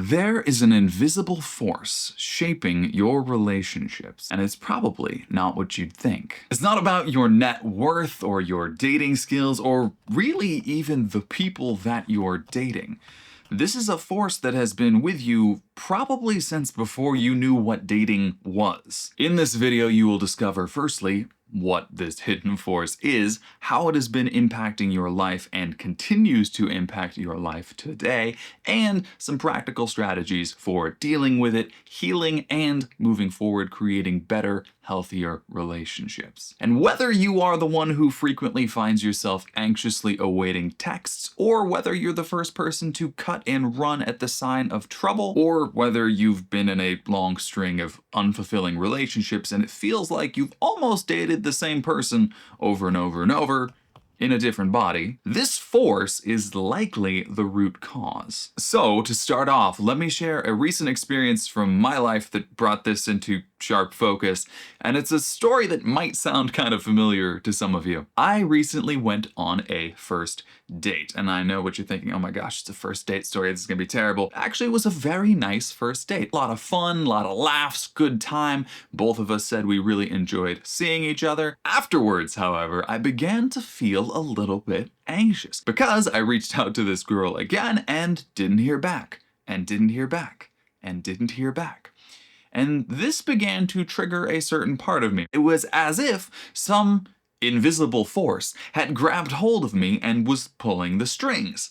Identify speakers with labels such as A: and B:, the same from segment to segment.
A: There is an invisible force shaping your relationships, and it's probably not what you'd think. It's not about your net worth or your dating skills or really even the people that you're dating. This is a force that has been with you probably since before you knew what dating was. In this video, you will discover, firstly, what this hidden force is, how it has been impacting your life and continues to impact your life today, and some practical strategies for dealing with it, healing, and moving forward, creating better, healthier relationships. And whether you are the one who frequently finds yourself anxiously awaiting texts, or whether you're the first person to cut and run at the sign of trouble, or whether you've been in a long string of unfulfilling relationships and it feels like you've almost dated the same person over and over and over in a different body, this force is likely the root cause. So, to start off, let me share a recent experience from my life that brought this into sharp focus, and it's a story that might sound kind of familiar to some of you. I recently went on a first date, and I know what you're thinking, oh my gosh, it's a first date story, this is gonna be terrible. Actually, it was a very nice first date. A lot of fun, a lot of laughs, good time. Both of us said we really enjoyed seeing each other. Afterwards, however, I began to feel a little bit anxious because I reached out to this girl again and didn't hear back, and didn't hear back, and didn't hear back. And this began to trigger a certain part of me. It was as if some invisible force had grabbed hold of me and was pulling the strings.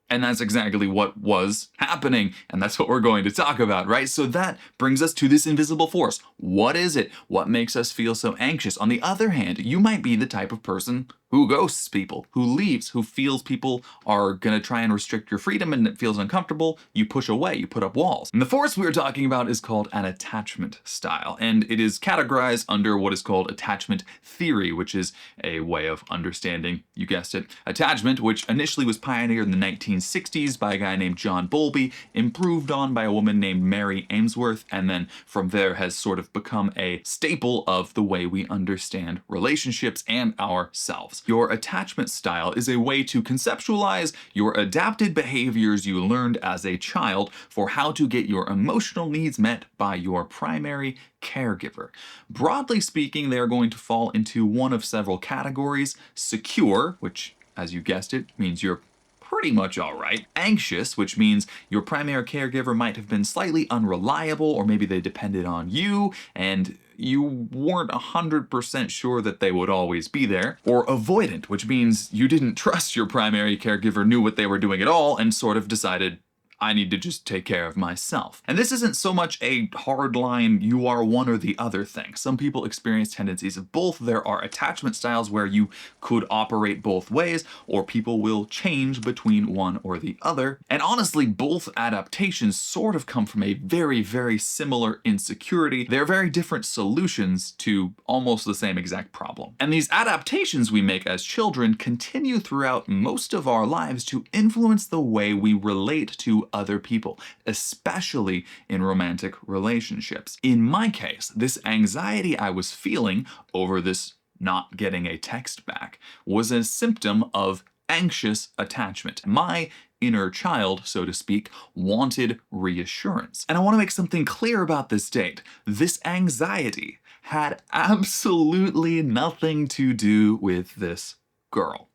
A: And that's exactly what was happening, and that's what we're going to talk about, right? So that brings us to this invisible force. What is it? What makes us feel so anxious? On the other hand, you might be the type of person who ghosts people, who leaves, who feels people are gonna try and restrict your freedom and it feels uncomfortable, you push away, you put up walls. And the force we're talking about is called an attachment style, and it is categorized under what is called attachment theory, which is a way of understanding, you guessed it, attachment, which initially was pioneered in the 1960s by a guy named John Bowlby, improved on by a woman named Mary Ainsworth, and then from there has sort of become a staple of the way we understand relationships and ourselves. Your attachment style is a way to conceptualize your adapted behaviors you learned as a child for how to get your emotional needs met by your primary caregiver. Broadly speaking, they are going to fall into one of several categories: secure, which, as you guessed it, means you're pretty much all right. Anxious, which means your primary caregiver might have been slightly unreliable, or maybe they depended on you and you weren't 100% sure that they would always be there. Or avoidant, which means you didn't trust your primary caregiver knew what they were doing at all and sort of decided, I need to just take care of myself. And this isn't so much a hard line, you are one or the other thing. Some people experience tendencies of both. There are attachment styles where you could operate both ways, or people will change between one or the other. And honestly, both adaptations sort of come from a very, very similar insecurity. They're very different solutions to almost the same exact problem. And these adaptations we make as children continue throughout most of our lives to influence the way we relate to other people, especially in romantic relationships. In my case, this anxiety I was feeling over this not getting a text back was a symptom of anxious attachment. My inner child, so to speak, wanted reassurance. And I want to make something clear about this date. This anxiety had absolutely nothing to do with this girl.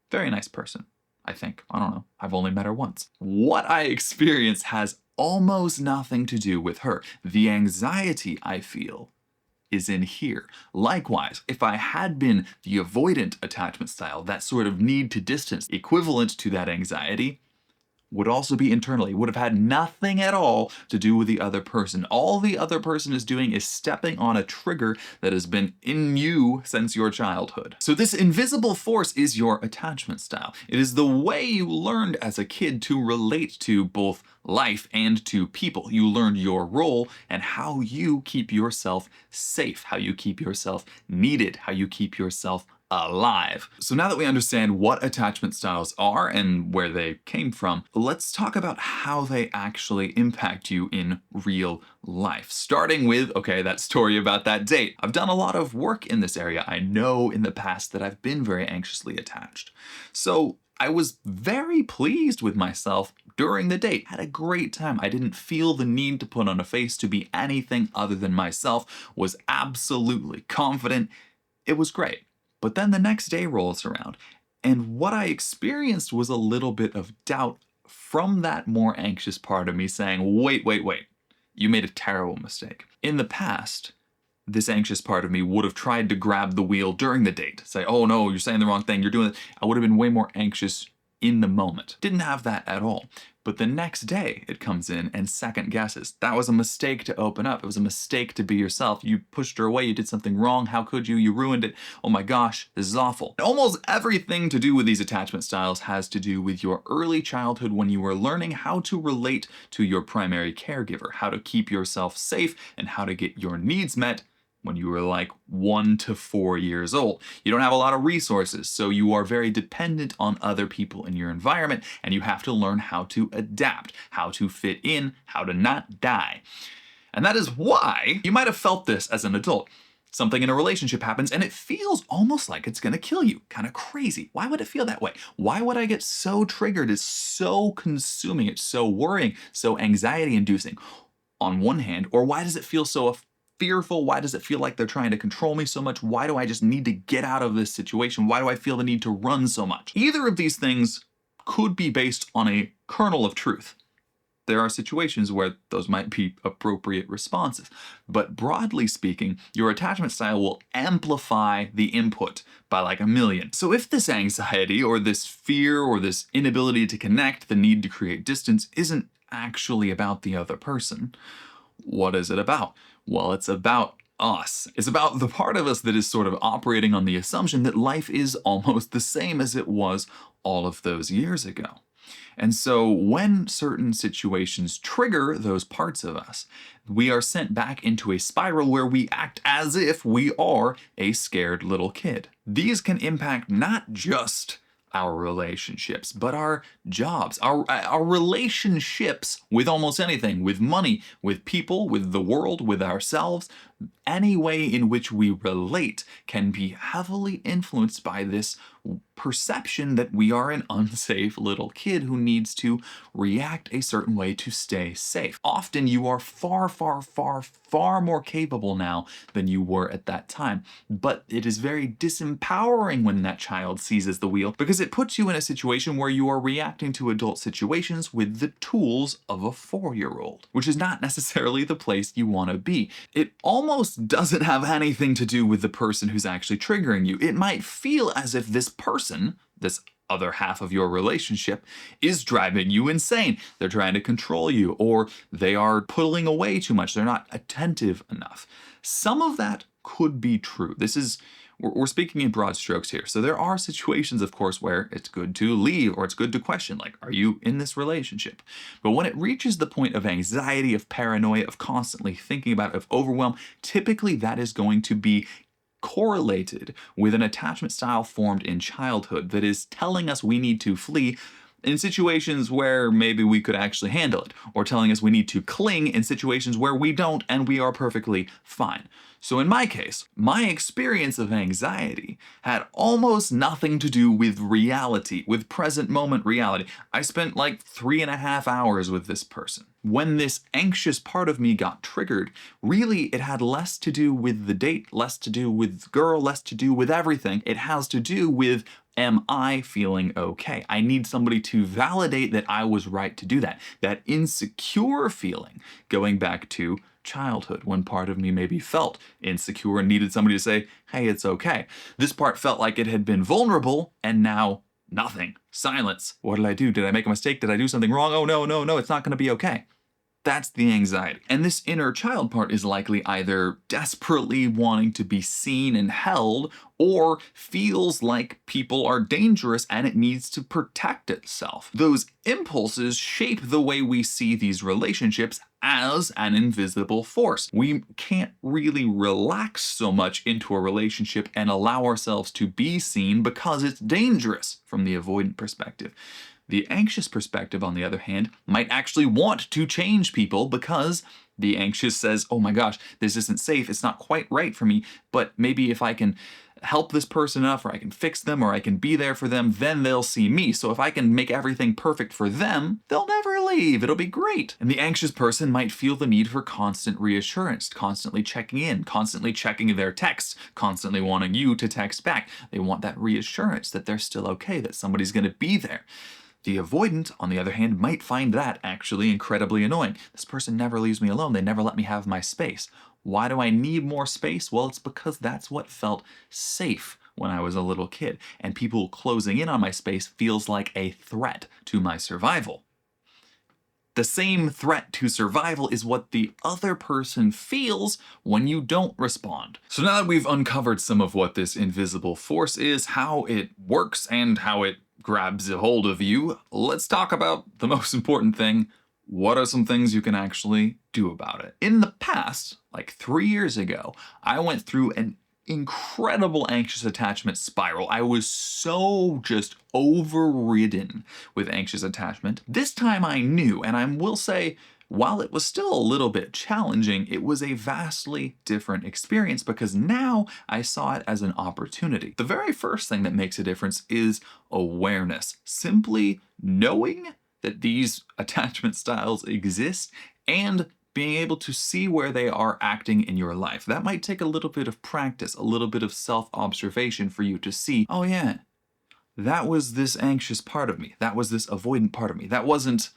A: Very nice person, I think. I don't know. I've only met her once. What I experienced has almost nothing to do with her. The anxiety I feel is in here. Likewise, if I had been the avoidant attachment style, that sort of need to distance equivalent to that anxiety, would also be internally, would have had nothing at all to do with the other person. All the other person is doing is stepping on a trigger that has been in you since your childhood. So this invisible force is your attachment style. It is the way you learned as a kid to relate to both life and to people. You learned your role and how you keep yourself safe, how you keep yourself needed, how you keep yourself alive. So now that we understand what attachment styles are and where they came from, let's talk about how they actually impact you in real life. Starting with, okay, that story about that date. I've done a lot of work in this area. I know in the past that I've been very anxiously attached. So I was very pleased with myself during the date. Had a great time. I didn't feel the need to put on a face to be anything other than myself. Was absolutely confident. It was great. But then the next day rolls around, and what I experienced was a little bit of doubt from that more anxious part of me saying, wait, wait, wait. You made a terrible mistake. In the past, this anxious part of me would have tried to grab the wheel during the date. Say, oh no, you're saying the wrong thing, you're doing it. I would have been way more anxious in the moment. Didn't have that at all. But the next day it comes in and second guesses. That was a mistake to open up. It was a mistake to be yourself. You pushed her away, you did something wrong. How could you? You ruined it. Oh my gosh, this is awful. Almost everything to do with these attachment styles has to do with your early childhood when you were learning how to relate to your primary caregiver, how to keep yourself safe, and how to get your needs met when you were like 1 to 4 years old. You don't have a lot of resources, so you are very dependent on other people in your environment, and you have to learn how to adapt, how to fit in, how to not die. And that is why you might have felt this as an adult. Something in a relationship happens and it feels almost like it's gonna kill you. Kind of crazy. Why would it feel that way? Why would I get so triggered? It's so consuming, it's so worrying, so anxiety inducing on one hand, or why does it feel so fearful? Why does it feel like they're trying to control me so much? Why do I just need to get out of this situation? Why do I feel the need to run so much? Either of these things could be based on a kernel of truth. There are situations where those might be appropriate responses. But broadly speaking, your attachment style will amplify the input by like a million. So if this anxiety or this fear or this inability to connect, the need to create distance, isn't actually about the other person, what is it about? Well, it's about us. It's about the part of us that is sort of operating on the assumption that life is almost the same as it was all of those years ago. And so when certain situations trigger those parts of us, we are sent back into a spiral where we act as if we are a scared little kid. These can impact not just our relationships, but our jobs, our relationships with almost anything, with money, with people, with the world, with ourselves. Any way in which we relate can be heavily influenced by this perception that we are an unsafe little kid who needs to react a certain way to stay safe. Often you are far, far, far, far more capable now than you were at that time. But it is very disempowering when that child seizes the wheel because it puts you in a situation where you are reacting to adult situations with the tools of a 4-year-old, which is not necessarily the place you want to be. It almost doesn't have anything to do with the person who's actually triggering you. It might feel as if this person, this other half of your relationship, is driving you insane. They're trying to control you, or they are pulling away too much. They're not attentive enough. Some of that could be true. We're speaking in broad strokes here. So there are situations, of course, where it's good to leave or it's good to question, like, are you in this relationship? But when it reaches the point of anxiety, of paranoia, of constantly thinking about it, of overwhelm, typically that is going to be correlated with an attachment style formed in childhood that is telling us we need to flee in situations where maybe we could actually handle it, or telling us we need to cling in situations where we don't and we are perfectly fine. So in my case, my experience of anxiety had almost nothing to do with reality, with present moment reality. I spent like 3.5 hours with this person. When this anxious part of me got triggered, really it had less to do with the date, less to do with the girl, less to do with everything. It has to do with, am I feeling okay? I need somebody to validate that I was right to do that. That insecure feeling, going back to childhood, when part of me maybe felt insecure and needed somebody to say, hey, it's okay. This part felt like it had been vulnerable, and now nothing. Silence. What did I do? Did I make a mistake? Did I do something wrong? Oh, no, it's not going to be okay. That's the anxiety. And this inner child part is likely either desperately wanting to be seen and held, or feels like people are dangerous and it needs to protect itself. Those impulses shape the way we see these relationships as an invisible force. We can't really relax so much into a relationship and allow ourselves to be seen because it's dangerous from the avoidant perspective. The anxious perspective, on the other hand, might actually want to change people because the anxious says, oh my gosh, this isn't safe, it's not quite right for me, but maybe if I can help this person enough, or I can fix them, or I can be there for them, then they'll see me. So if I can make everything perfect for them, they'll never leave. It'll be great. And the anxious person might feel the need for constant reassurance, constantly checking in, constantly checking their texts, constantly wanting you to text back. They want that reassurance that they're still okay, that somebody's going to be there. The avoidant, on the other hand, might find that actually incredibly annoying. This person never leaves me alone. They never let me have my space. Why do I need more space? Well, it's because that's what felt safe when I was a little kid. And people closing in on my space feels like a threat to my survival. The same threat to survival is what the other person feels when you don't respond. So now that we've uncovered some of what this invisible force is, how it works, and how it grabs a hold of you, let's talk about the most important thing. What are some things you can actually do about it? In the past, like 3 years ago, I went through an incredible anxious attachment spiral. I was so just overridden with anxious attachment. This time I knew, and I will say, while it was still a little bit challenging, it was a vastly different experience because now I saw it as an opportunity. The very first thing that makes a difference is awareness. Simply knowing that these attachment styles exist and being able to see where they are acting in your life. That might take a little bit of practice, a little bit of self-observation for you to see, oh yeah, that was this anxious part of me. That was this avoidant part of me. That wasn't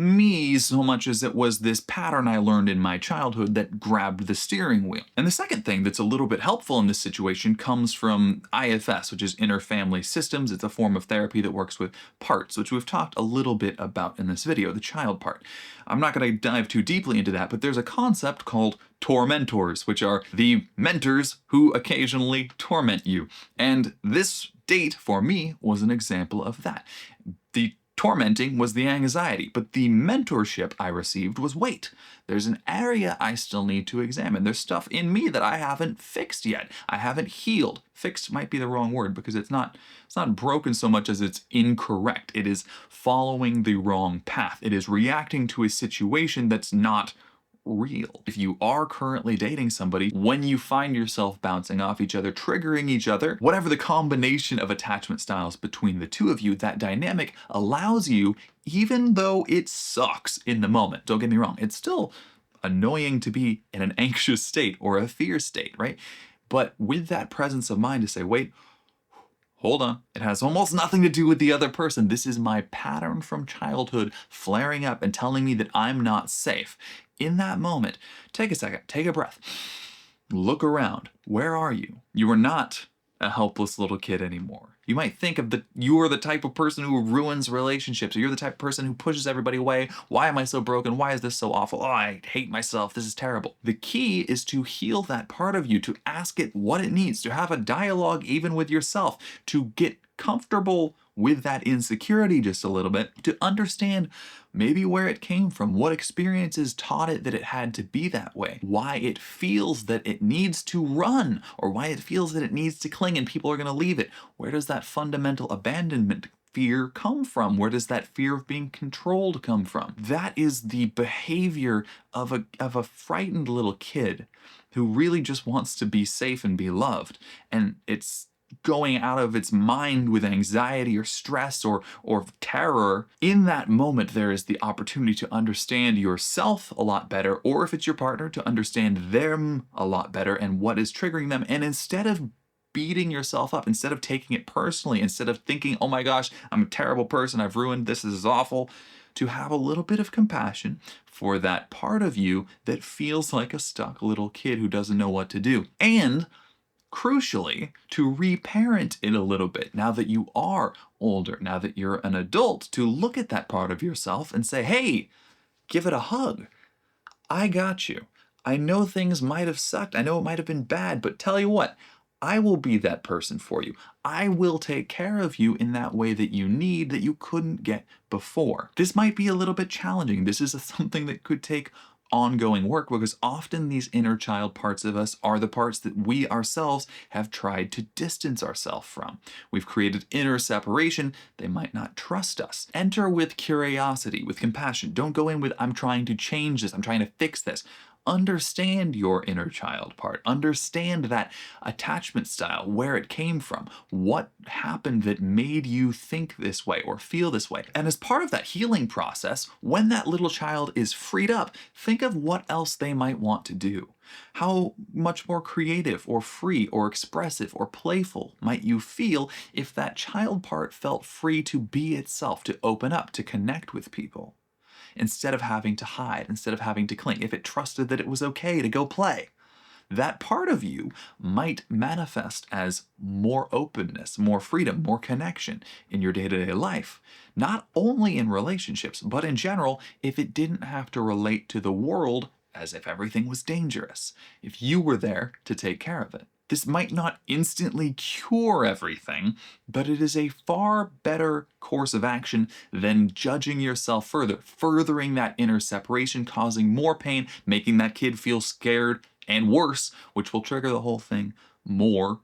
A: me so much as it was this pattern I learned in my childhood that grabbed the steering wheel. And the second thing that's a little bit helpful in this situation comes from IFS, which is Interfamily Systems. It's a form of therapy that works with parts, which we've talked a little bit about in this video, the child part. I'm not going to dive too deeply into that, but there's a concept called tormentors, which are the mentors who occasionally torment you. And this date for me was an example of that. The tormenting was the anxiety, but the mentorship I received was, wait, there's an area I still need to examine. There's stuff in me that I haven't fixed yet. I haven't healed. Fixed might be the wrong word because it's not broken so much as it's incorrect. It is following the wrong path. It is reacting to a situation that's not real. If you are currently dating somebody, when you find yourself bouncing off each other, triggering each other, whatever the combination of attachment styles between the two of you, that dynamic allows you, even though it sucks in the moment, don't get me wrong, it's still annoying to be in an anxious state or a fear state, right? But with that presence of mind to say, wait, hold on, it has almost nothing to do with the other person. This is my pattern from childhood flaring up and telling me that I'm not safe. In that moment, take a second, take a breath, look around. Where are you? You are not a helpless little kid anymore. You might think of you are the type of person who ruins relationships, or you're the type of person who pushes everybody away. Why am I so broken? Why is this so awful? Oh, I hate myself. This is terrible. The key is to heal that part of you, to ask it what it needs, to have a dialogue even with yourself, to get comfortable with that insecurity just a little bit, to understand maybe where it came from, what experiences taught it that it had to be that way, why it feels that it needs to run, or why it feels that it needs to cling and people are going to leave it. Where does that fundamental abandonment fear come from? Where does that fear of being controlled come from? That is the behavior of a frightened little kid who really just wants to be safe and be loved. And it's going out of its mind with anxiety or stress or terror. In that moment, there is the opportunity to understand yourself a lot better, or if it's your partner, to understand them a lot better and what is triggering them. And instead of beating yourself up, instead of taking it personally, instead of thinking, oh my gosh, I'm a terrible person, I've ruined this is awful, to have a little bit of compassion for that part of you that feels like a stuck little kid who doesn't know what to do. And crucially, to reparent it a little bit now that you are older, now that you're an adult, to look at that part of yourself and say, hey, give it a hug. I got you. I know things might have sucked. I know it might have been bad, but tell you what, I will be that person for you. I will take care of you in that way that you need, that you couldn't get before. This might be a little bit challenging. This is something that could take ongoing work, because often these inner child parts of us are the parts that we ourselves have tried to distance ourselves from. We've created inner separation. They might not trust us. Enter with curiosity, with compassion. Don't go in with, I'm trying to change this, I'm trying to fix this. understand your inner child part. Understand that attachment style, where it came from, what happened that made you think this way or feel this way. And as part of that healing process, when that little child is freed up, think of what else they might want to do. How much more creative or free or expressive or playful might you feel if that child part felt free to be itself, to open up, to connect with people, instead of having to hide, instead of having to cling, if it trusted that it was okay to go play? That part of you might manifest as more openness, more freedom, more connection in your day-to-day life. Not only in relationships, but in general, if it didn't have to relate to the world as if everything was dangerous, if you were there to take care of it. This might not instantly cure everything, but it is a far better course of action than judging yourself further, furthering that inner separation, causing more pain, making that kid feel scared and worse, which will trigger the whole thing more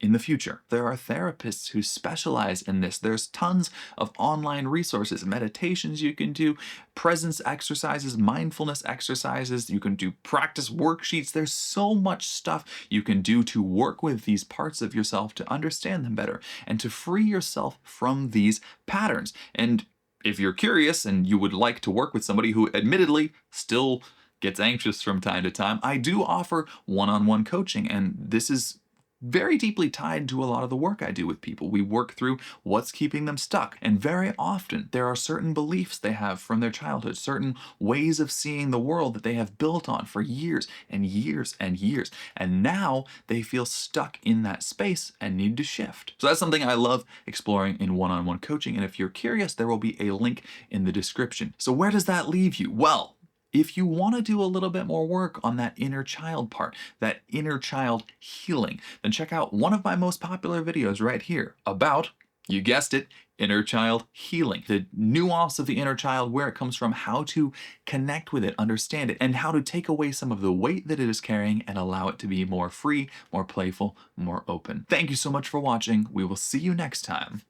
A: in the future. There are therapists who specialize in this. There's tons of online resources, meditations you can do, presence exercises, mindfulness exercises. You can do practice worksheets. There's so much stuff you can do to work with these parts of yourself, to understand them better, and to free yourself from these patterns. And if you're curious and you would like to work with somebody who admittedly still gets anxious from time to time, I do offer one-on-one coaching, and this is very deeply tied to a lot of the work I do with people. We work through what's keeping them stuck. And very often there are certain beliefs they have from their childhood, certain ways of seeing the world that they have built on for years and years and years. And now they feel stuck in that space and need to shift. So that's something I love exploring in one-on-one coaching. And if you're curious, there will be a link in the description. So where does that leave you? Well, if you want to do a little bit more work on that inner child part, that inner child healing, then check out one of my most popular videos right here about, you guessed it, inner child healing. The nuance of the inner child, where it comes from, how to connect with it, understand it, and how to take away some of the weight that it is carrying and allow it to be more free, more playful, more open. Thank you so much for watching. We will see you next time.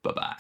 A: Bye-bye.